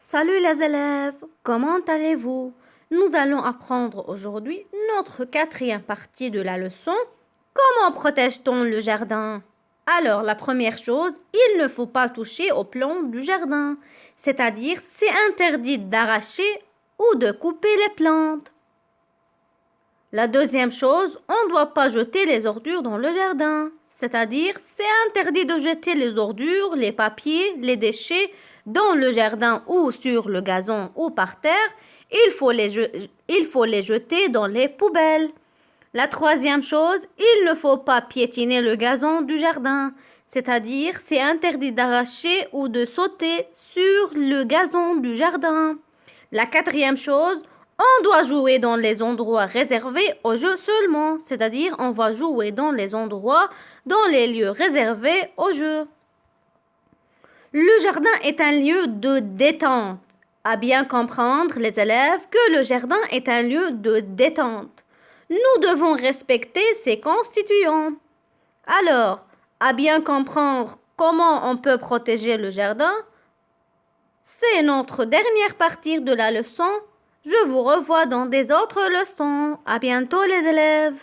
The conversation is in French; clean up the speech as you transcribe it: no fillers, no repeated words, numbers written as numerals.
Salut les élèves, comment allez-vous? Nous allons apprendre aujourd'hui notre quatrième partie de la leçon. Comment protège-t-on le jardin? Alors, la première chose, il ne faut pas toucher aux plantes du jardin, c'est-à-dire c'est interdit d'arracher ou de couper les plantes. La deuxième chose, on ne doit pas jeter les ordures dans le jardin, c'est-à-dire c'est interdit de jeter les ordures, les papiers, les déchets dans le jardin ou sur le gazon ou par terre. Il faut les jeter dans les poubelles. La troisième chose, il ne faut pas piétiner le gazon du jardin, c'est-à-dire c'est interdit d'arracher ou de sauter sur le gazon du jardin. La quatrième chose, on doit jouer dans les endroits réservés au jeu seulement, c'est-à-dire on va jouer dans les endroits, dans les lieux réservés au jeu. Le jardin est un lieu de détente. À bien comprendre, les élèves, que le jardin est un lieu de détente. Nous devons respecter ses constituants. Alors, à bien comprendre comment on peut protéger le jardin, c'est notre dernière partie de la leçon. Je vous revois dans des autres leçons. À bientôt les élèves.